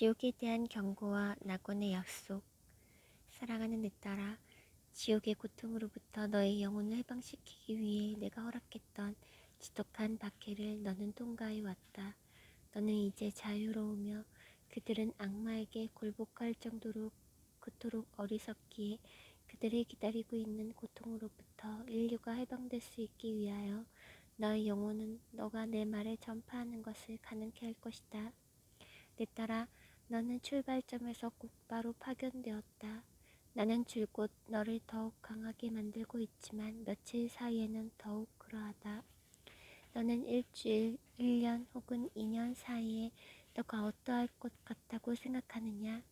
지옥에 대한 경고와 낙원의 약속. 사랑하는 내 딸아, 지옥의 고통으로부터 너의 영혼을 해방시키기 위해 내가 허락했던 지독한 박해를 너는 통과해 왔다. 너는 이제 자유로우며 그들은 악마에게 굴복할 정도로 그토록 어리석기에 그들을 기다리고 있는 고통으로부터 인류가 해방될 수 있기 위하여 너의 영혼은 너가 내 말을 전파하는 것을 가능케 할 것이다. 내 딸아, 너는 출발점에서 곧바로 파견되었다. 나는 줄곧 너를 더욱 강하게 만들고 있지만 며칠 사이에는 더욱 그러하다. 너는 일주일, 1년 혹은 2년 사이에 너가 어떠할 것 같다고 생각하느냐?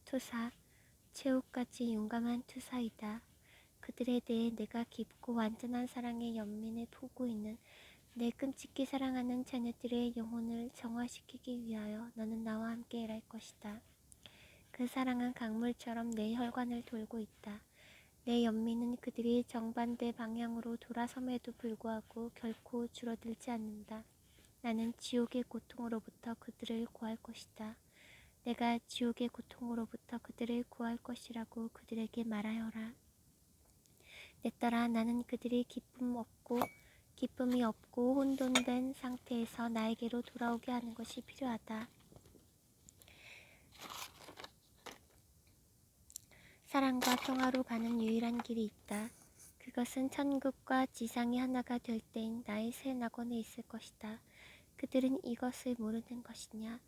투사, 최후까지 용감한 투사이다. 그들에 대해 내가 깊고 완전한 사랑의 연민을 품고 있는 내 끔찍히 사랑하는 자녀들의 영혼을 정화시키기 위하여 너는 나와 함께 일할 것이다. 그 사랑은 강물처럼 내 혈관을 돌고 있다. 내 연민은 그들이 정반대 방향으로 돌아섬에도 불구하고 결코 줄어들지 않는다. 나는 지옥의 고통으로부터 그들을 구할 것이다. 내가 지옥의 고통으로부터 그들을 구할 것이라고 그들에게 말하여라. 내 딸아, 나는 그들이 기쁨이 없고 혼돈된 상태에서 나에게로 돌아오게 하는 것이 필요하다. 사랑과 평화로 가는 유일한 길이 있다. 그것은 천국과 지상이 하나가 될 때인 나의 새 낙원에 있을 것이다. 그들은 이것을 모르는 것이냐?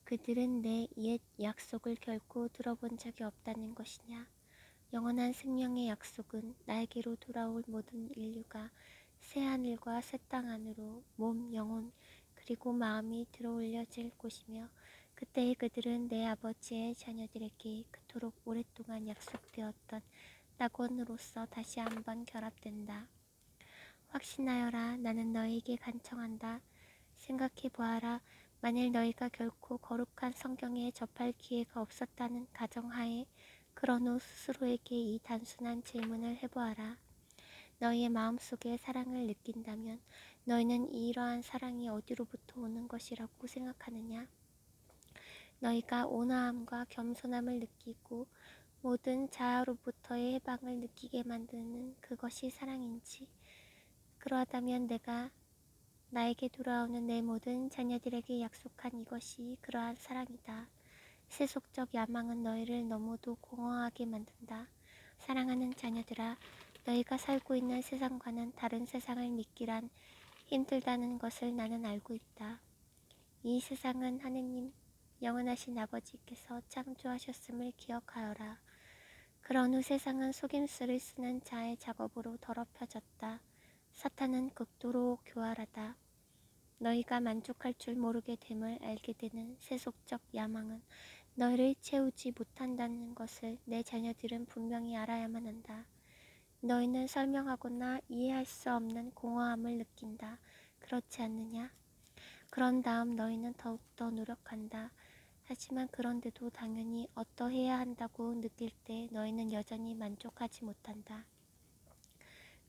그들은 내 옛 약속을 결코 들어본 적이 없다는 것이냐? 영원한 생명의 약속은 나에게로 돌아올 모든 인류가 새 하늘과 새 땅 안으로 몸, 영혼, 그리고 마음이 들어올려질 곳이며 그때에 그들은 내 아버지의 자녀들에게 그토록 오랫동안 약속되었던 낙원으로서 다시 한번 결합된다. 확신하여라. 나는 너희에게 간청한다. 생각해 보아라. 만일 너희가 결코 거룩한 성경에 접할 기회가 없었다는 가정하에 그런 후 스스로에게 이 단순한 질문을 해보아라. 너희의 마음속에 사랑을 느낀다면 너희는 이러한 사랑이 어디로부터 오는 것이라고 생각하느냐? 너희가 온화함과 겸손함을 느끼고 모든 자아로부터의 해방을 느끼게 만드는 그것이 사랑인지, 그러하다면 내가 나에게 돌아오는 내 모든 자녀들에게 약속한 이것이 그러한 사랑이다. 세속적 야망은 너희를 너무도 공허하게 만든다. 사랑하는 자녀들아, 너희가 살고 있는 세상과는 다른 세상을 믿기란 힘들다는 것을 나는 알고 있다. 이 세상은 하느님, 영원하신 아버지께서 창조하셨음을 기억하여라. 그런 후 세상은 속임수를 쓰는 자의 작업으로 더럽혀졌다. 사탄은 극도로 교활하다. 너희가 만족할 줄 모르게 됨을 알게 되는 세속적 야망은 너희를 채우지 못한다는 것을 내 자녀들은 분명히 알아야만 한다. 너희는 설명하거나 이해할 수 없는 공허함을 느낀다. 그렇지 않느냐? 그런 다음 너희는 더욱더 노력한다. 하지만 그런데도 당연히 어떠해야 한다고 느낄 때 너희는 여전히 만족하지 못한다.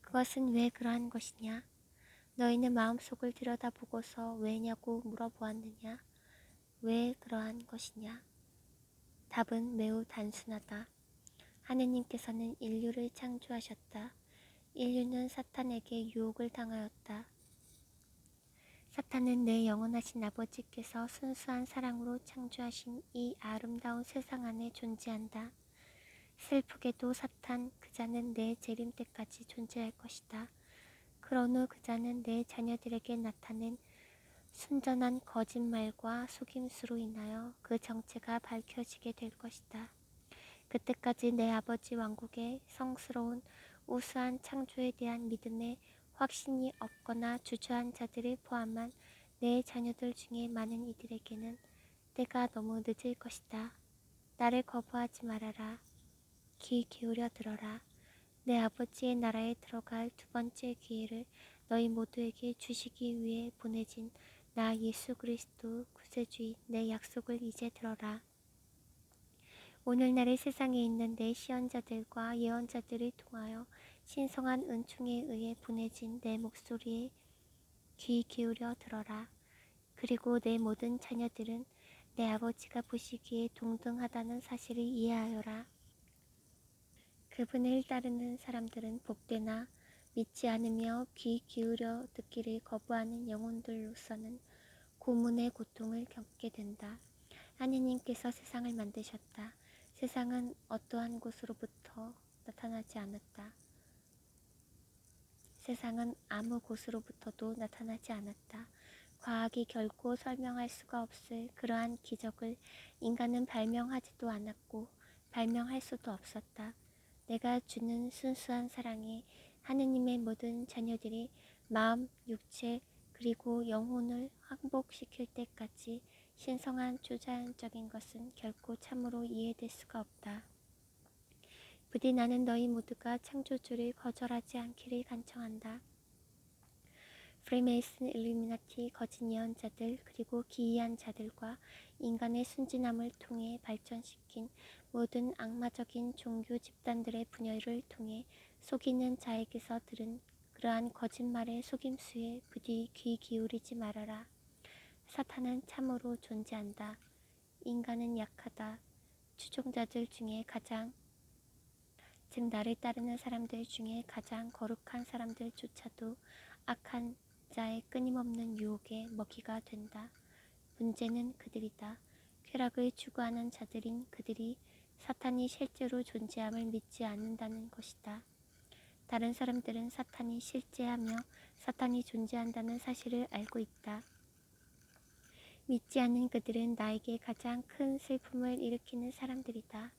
그것은 왜 그러한 것이냐? 너희는 마음속을 들여다보고서 왜냐고 물어보았느냐? 왜 그러한 것이냐? 답은 매우 단순하다. 하느님께서는 인류를 창조하셨다. 인류는 사탄에게 유혹을 당하였다. 사탄은 내 영원하신 아버지께서 순수한 사랑으로 창조하신 이 아름다운 세상 안에 존재한다. 슬프게도 사탄 그자는 내 재림 때까지 존재할 것이다. 그런 후 그자는 내 자녀들에게 나타낸 순전한 거짓말과 속임수로 인하여 그 정체가 밝혀지게 될 것이다. 그때까지 내 아버지 왕국의 성스러운 우수한 창조에 대한 믿음에 확신이 없거나 주저한 자들을 포함한 내 자녀들 중에 많은 이들에게는 때가 너무 늦을 것이다. 나를 거부하지 말아라. 귀 기울여 들어라. 내 아버지의 나라에 들어갈 두 번째 기회를 너희 모두에게 주시기 위해 보내진 나 예수 그리스도 구세주인 내 약속을 이제 들어라. 오늘날의 세상에 있는 내 시언자들과 예언자들을 통하여 신성한 은총에 의해 보내진 내 목소리에 귀 기울여 들어라. 그리고 내 모든 자녀들은 내 아버지가 보시기에 동등하다는 사실을 이해하여라. 그분을 따르는 사람들은 복되나 믿지 않으며 귀 기울여 듣기를 거부하는 영혼들로서는 고문의 고통을 겪게 된다. 하느님께서 세상을 만드셨다. 세상은 어떠한 곳으로부터 나타나지 않았다. 세상은 아무 곳으로부터도 나타나지 않았다. 과학이 결코 설명할 수가 없을 그러한 기적을 인간은 발명하지도 않았고 발명할 수도 없었다. 내가 주는 순수한 사랑에 하느님의 모든 자녀들이 마음, 육체, 그리고 영혼을 항복시킬 때까지 신성한 초자연적인 것은 결코 참으로 이해될 수가 없다. 부디 나는 너희 모두가 창조주를 거절하지 않기를 간청한다. 프리메이슨, 일루미나티, 거짓 예언자들, 그리고 기이한 자들과 인간의 순진함을 통해 발전시킨 모든 악마적인 종교 집단들의 분열을 통해 속이는 자에게서 들은 그러한 거짓말의 속임수에 부디 귀 기울이지 말아라. 사탄은 참으로 존재한다. 인간은 약하다. 추종자들 중에 가장, 즉 나를 따르는 사람들 중에 가장 거룩한 사람들조차도 악한 자의 끊임없는 유혹에 먹이가 된다. 문제는 그들이다. 쾌락을 추구하는 자들인 그들이 사탄이 실제로 존재함을 믿지 않는다는 것이다. 다른 사람들은 사탄이 실제하며 사탄이 존재한다는 사실을 알고 있다. 믿지 않는 그들은 나에게 가장 큰 슬픔을 일으키는 사람들이다.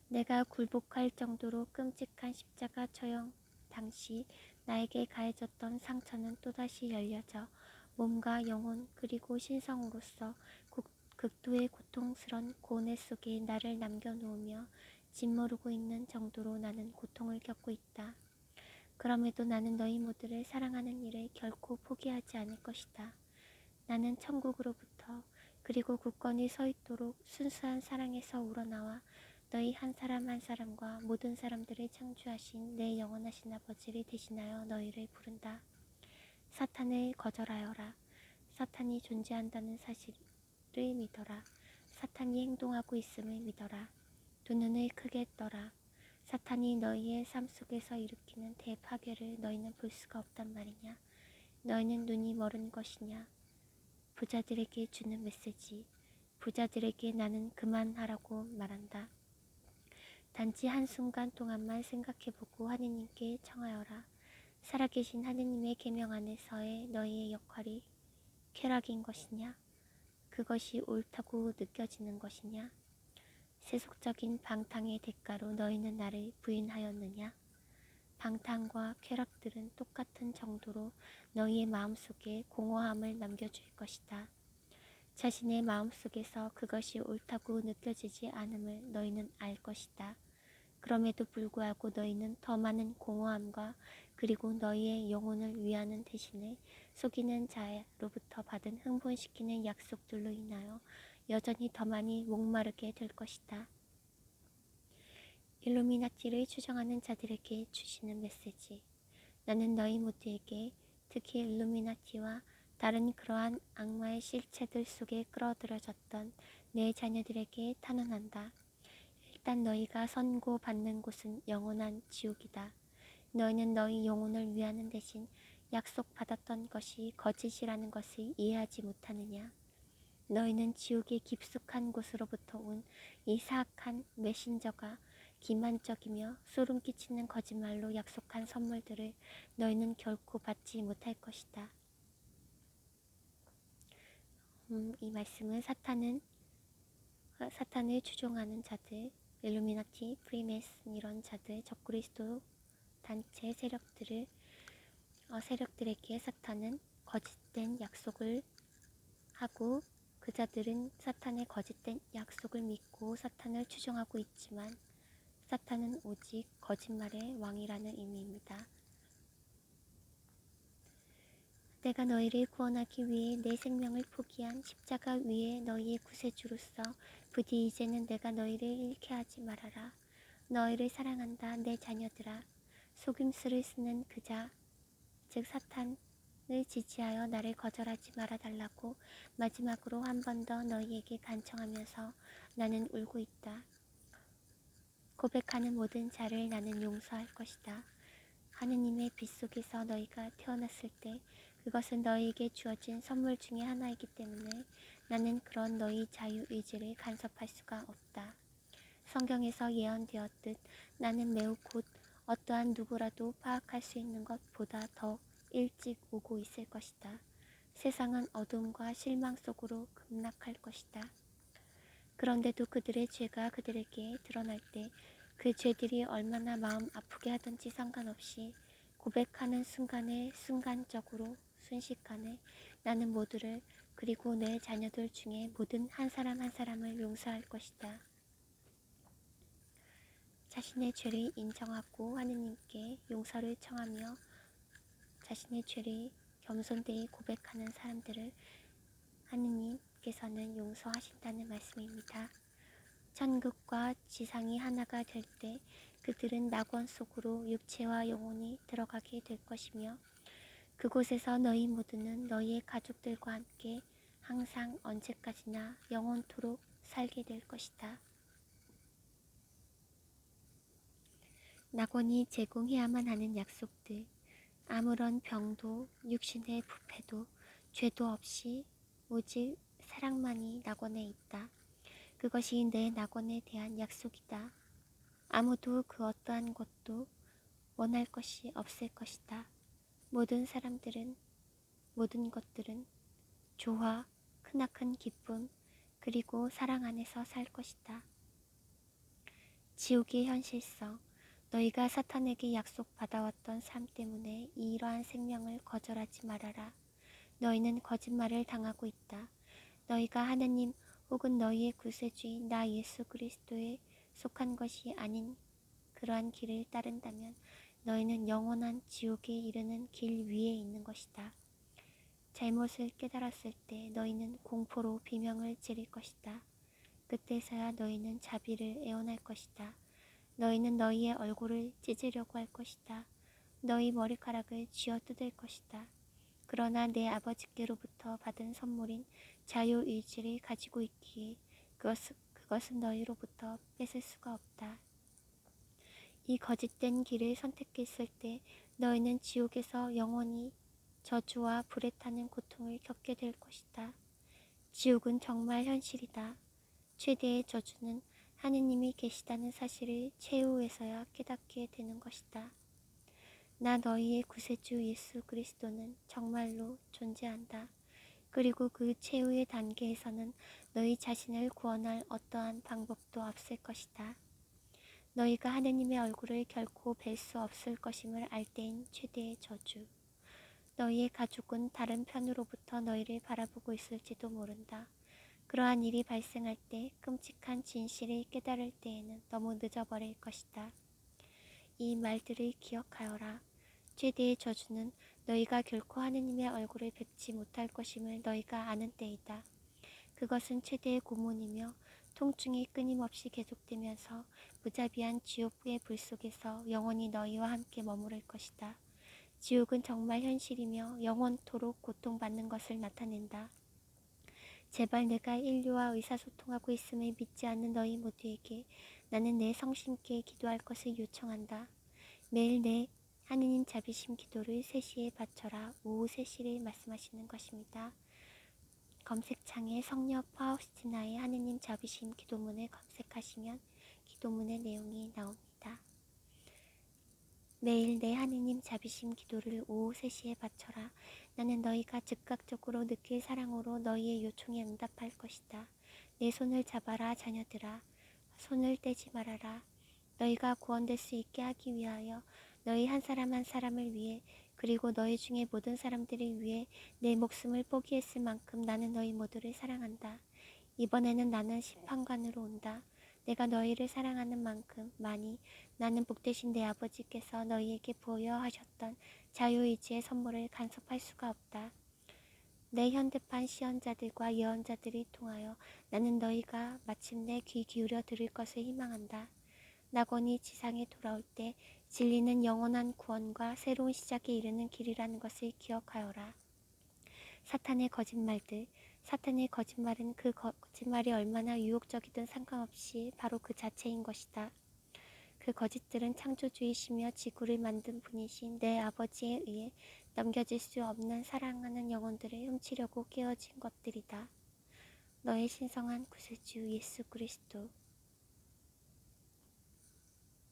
내가 굴복할 정도로 끔찍한 십자가 처형 당시 나에게 가해졌던 상처는 또다시 열려져 몸과 영혼 그리고 신성으로서 극도의 고통스런 고뇌 속에 나를 남겨놓으며 짓모르고 있는 정도로 나는 고통을 겪고 있다. 그럼에도 나는 너희 모두를 사랑하는 일을 결코 포기하지 않을 것이다. 나는 천국으로부터 그리고 굳건히 서 있도록 순수한 사랑에서 우러나와 너희 한 사람 한 사람과 모든 사람들을 창조하신 내 영원하신 아버지를 대신하여 너희를 부른다. 사탄을 거절하여라. 사탄이 존재한다는 사실을 믿어라. 사탄이 행동하고 있음을 믿어라. 두 눈을 크게 떠라. 사탄이 너희의 삶 속에서 일으키는 대파괴를 너희는 볼 수가 없단 말이냐. 너희는 눈이 멀은 것이냐. 부자들에게 주는 메시지. 부자들에게 나는 그만하라고 말한다. 단지 한순간 동안만 생각해보고 하느님께 청하여라. 살아계신 하느님의 계명 안에서의 너희의 역할이 쾌락인 것이냐? 그것이 옳다고 느껴지는 것이냐? 세속적인 방탕의 대가로 너희는 나를 부인하였느냐? 방탕과 쾌락들은 똑같은 정도로 너희의 마음속에 공허함을 남겨줄 것이다. 자신의 마음속에서 그것이 옳다고 느껴지지 않음을 너희는 알 것이다. 그럼에도 불구하고 너희는 더 많은 공허함과 그리고 너희의 영혼을 위하는 대신에 속이는 자로부터 받은 흥분시키는 약속들로 인하여 여전히 더 많이 목마르게 될 것이다. 일루미나티를 추정하는 자들에게 주시는 메시지. 나는 너희 모두에게 특히 일루미나티와 다른 그러한 악마의 실체들 속에 끌어들여졌던 내 자녀들에게 탄원한다. 일단 너희가 선고받는 곳은 영원한 지옥이다. 너희는 너희 영혼을 위하는 대신 약속받았던 것이 거짓이라는 것을 이해하지 못하느냐. 너희는 지옥의 깊숙한 곳으로부터 온 이 사악한 메신저가 기만적이며 소름 끼치는 거짓말로 약속한 선물들을 너희는 결코 받지 못할 것이다. 이 말씀은 사탄을 추종하는 자들, 일루미나티, 프리메이슨 이런 자들, 적그리스도 단체 세력들에게 사탄은 거짓된 약속을 하고 그 자들은 사탄의 거짓된 약속을 믿고 사탄을 추종하고 있지만 사탄은 오직 거짓말의 왕이라는 의미입니다. 내가 너희를 구원하기 위해 내 생명을 포기한 십자가 위에 너희의 구세주로서 부디 이제는 내가 너희를 잃게 하지 말아라. 너희를 사랑한다 내 자녀들아. 속임수를 쓰는 그자 즉 사탄 지지하여 나를 거절하지 말아달라고 마지막으로 한 번 더 너희에게 간청하면서 나는 울고 있다. 고백하는 모든 자를 나는 용서할 것이다. 하느님의 빗속에서 너희가 태어났을 때 그것은 너희에게 주어진 선물 중의 하나이기 때문에 나는 그런 너희 자유의지를 간섭할 수가 없다. 성경에서 예언되었듯 나는 매우 곧 어떠한 누구라도 파악할 수 있는 것보다 더 일찍 오고 있을 것이다. 세상은 어둠과 실망 속으로 급락할 것이다. 그런데도 그들의 죄가 그들에게 드러날 때 그 죄들이 얼마나 마음 아프게 하든지 상관없이 고백하는 순간에 순간적으로 순식간에 나는 모두를 그리고 내 자녀들 중에 모든 한 사람 한 사람을 용서할 것이다. 자신의 죄를 인정하고 하느님께 용서를 청하며 자신의 죄를 겸손되이 고백하는 사람들을 하느님께서는 용서하신다는 말씀입니다. 천국과 지상이 하나가 될 때 그들은 낙원 속으로 육체와 영혼이 들어가게 될 것이며 그곳에서 너희 모두는 너희의 가족들과 함께 항상 언제까지나 영원토록 살게 될 것이다. 낙원이 제공해야만 하는 약속들, 아무런 병도 육신의 부패도 죄도 없이 오직 사랑만이 낙원에 있다. 그것이 내 낙원에 대한 약속이다. 아무도 그 어떠한 것도 원할 것이 없을 것이다. 모든 사람들은, 모든 것들은 조화, 크나큰 기쁨, 그리고 사랑 안에서 살 것이다. 지옥의 현실성, 너희가 사탄에게 약속받아왔던 삶 때문에 이러한 생명을 거절하지 말아라. 너희는 거짓말을 당하고 있다. 너희가 하느님 혹은 너희의 구세주인 나 예수 그리스도에 속한 것이 아닌 그러한 길을 따른다면 너희는 영원한 지옥에 이르는 길 위에 있는 것이다. 잘못을 깨달았을 때 너희는 공포로 비명을 지를 것이다. 그때서야 너희는 자비를 애원할 것이다. 너희는 너희의 얼굴을 찢으려고 할 것이다. 너희 머리카락을 쥐어뜯을 것이다. 그러나 내 아버지께로부터 받은 선물인 자유의지를 가지고 있기에 그것은 너희로부터 뺏을 수가 없다. 이 거짓된 길을 선택했을 때 너희는 지옥에서 영원히 저주와 불에 타는 고통을 겪게 될 것이다. 지옥은 정말 현실이다. 최대의 저주는 하느님이 계시다는 사실을 최후에서야 깨닫게 되는 것이다. 나 너희의 구세주 예수 그리스도는 정말로 존재한다. 그리고 그 최후의 단계에서는 너희 자신을 구원할 어떠한 방법도 없을 것이다. 너희가 하느님의 얼굴을 결코 뵐 수 없을 것임을 알 때인 최대의 저주. 너희의 가족은 다른 편으로부터 너희를 바라보고 있을지도 모른다. 그러한 일이 발생할 때 끔찍한 진실을 깨달을 때에는 너무 늦어버릴 것이다. 이 말들을 기억하여라. 최대의 저주는 너희가 결코 하느님의 얼굴을 뵙지 못할 것임을 너희가 아는 때이다. 그것은 최대의 고문이며 통증이 끊임없이 계속되면서 무자비한 지옥의 불 속에서 영원히 너희와 함께 머무를 것이다. 지옥은 정말 현실이며 영원토록 고통받는 것을 나타낸다. 제발 내가 인류와 의사소통하고 있음을 믿지 않는 너희 모두에게 나는 내 성신께 기도할 것을 요청한다. 매일 내 하느님 자비심 기도를 3시에 바쳐라. 오후 3시를 말씀하시는 것입니다. 검색창에 성녀 파우스티나의 하느님 자비심 기도문을 검색하시면 기도문의 내용이 나옵니다. 매일 내 하느님 자비심 기도를 오후 3시에 바쳐라. 나는 너희가 즉각적으로 느낄 사랑으로 너희의 요청에 응답할 것이다. 내 손을 잡아라 자녀들아. 손을 떼지 말아라. 너희가 구원될 수 있게 하기 위하여 너희 한 사람 한 사람을 위해 그리고 너희 중에 모든 사람들을 위해 내 목숨을 포기했을 만큼 나는 너희 모두를 사랑한다. 이번에는 나는 심판관으로 온다. 내가 너희를 사랑하는 만큼 많이 나는 복되신 내 아버지께서 너희에게 부여하셨던 자유의지의 선물을 간섭할 수가 없다. 내 현대판 시언자들과 예언자들이 통하여 나는 너희가 마침내 귀 기울여 들을 것을 희망한다. 낙원이 지상에 돌아올 때 진리는 영원한 구원과 새로운 시작에 이르는 길이라는 것을 기억하여라. 사탄의 거짓말들, 사탄의 거짓말은 그 거짓말이 얼마나 유혹적이든 상관없이 바로 그 자체인 것이다. 그 거짓들은 창조주이시며 지구를 만든 분이신 내 아버지에 의해 넘겨질 수 없는 사랑하는 영혼들을 훔치려고 깨어진 것들이다. 너의 신성한 구세주 예수 그리스도,